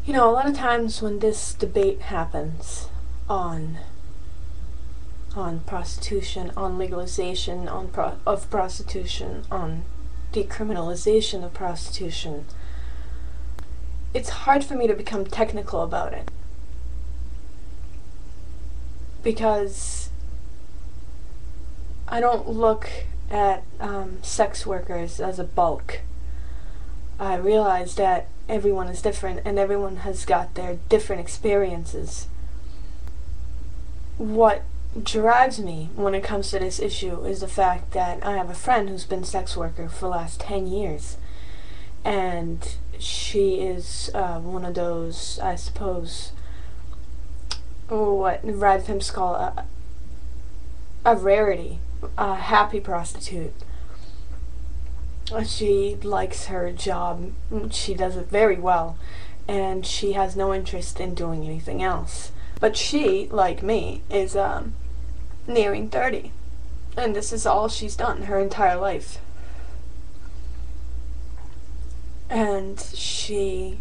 You know, a lot of times when this debate happens on prostitution, on legalization of prostitution, on decriminalization of prostitution, it's hard for me to become technical about it because I don't look at sex workers as a bulk. I realize that everyone is different and everyone has got their different experiences. What drives me when it comes to this issue is the fact that I have a friend who's been a sex worker for the last 10 years, and she is one of those, I suppose, what Rad Pimps call a rarity, a happy prostitute. She likes her job, she does it very well, and she has no interest in doing anything else. But she, like me, is nearing 30, and this is all she's done her entire life. And she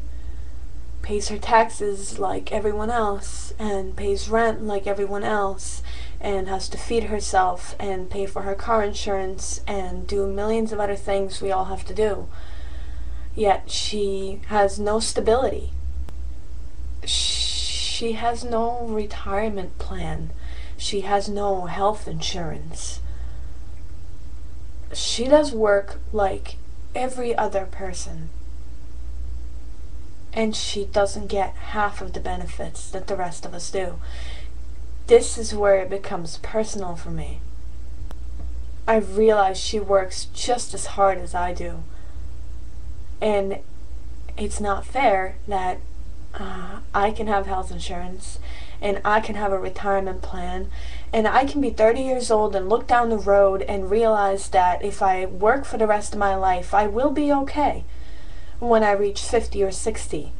pays her taxes like everyone else, and pays rent like everyone else, and has to feed herself and pay for her car insurance and do millions of other things we all have to do. Yet she has no stability. She has no retirement plan. She has no health insurance. She does work like every other person, and she doesn't get half of the benefits that the rest of us do. This is where it becomes personal for me. I realize she works just as hard as I do, and it's not fair that I can have health insurance and I can have a retirement plan, and I can be 30 years old and look down the road and realize that if I work for the rest of my life, I will be okay when I reach 50 or 60.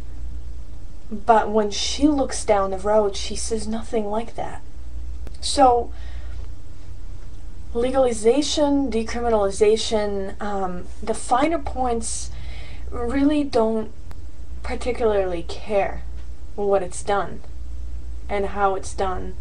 But when she looks down the road, she says nothing like that. So, legalization, decriminalization, the finer points really don't particularly care what it's done and how it's done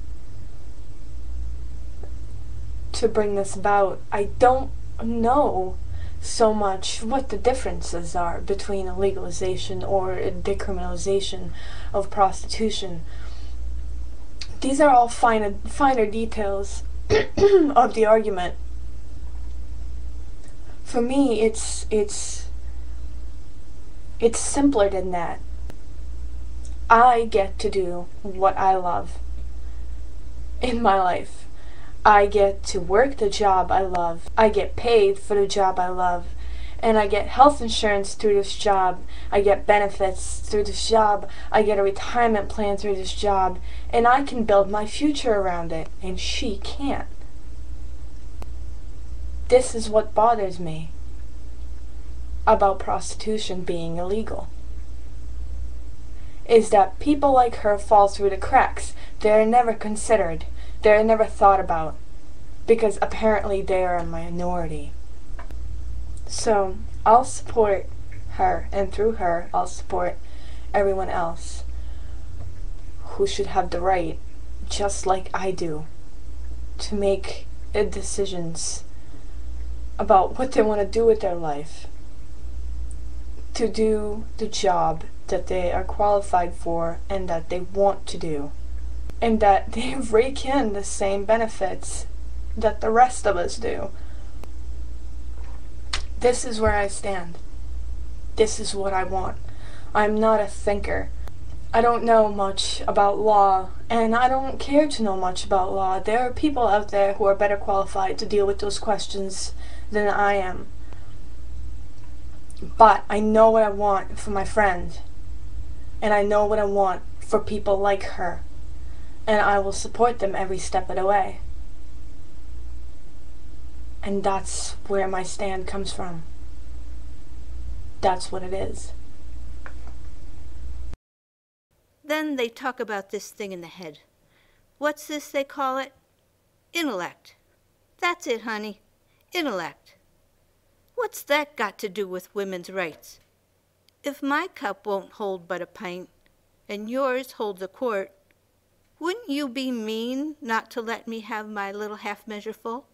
to bring this about. I don't know so much what the differences are between a legalization or a decriminalization of prostitution. These are all finer details of the argument. For me, it's simpler than that. I get to do what I love in my life. I get to work the job I love. I get paid for the job I love. And I get health insurance through this job. I get benefits through this job. I get a retirement plan through this job. And I can build my future around it. And she can't. This is what bothers me about prostitution being illegal. Is that people like her fall through the cracks. They're never considered. They're never thought about, because apparently they are a minority. So I'll support her, and through her I'll support everyone else who should have the right, just like I do, to make decisions about what they want to do with their life, to do the job that they are qualified for and that they want to do, and that they rake in the same benefits that the rest of us do. This is where I stand. This is what I want. I'm not a thinker. I don't know much about law, and I don't care to know much about law. There are people out there who are better qualified to deal with those questions than I am. But I know what I want for my friend, and I know what I want for people like her, and I will support them every step of the way. And that's where my stand comes from. That's what it is. Then they talk about this thing in the head. What's this they call it? Intellect. That's it, honey. Intellect. What's that got to do with women's rights? If my cup won't hold but a pint, and yours hold the quart, wouldn't you be mean not to let me have my little half measure full?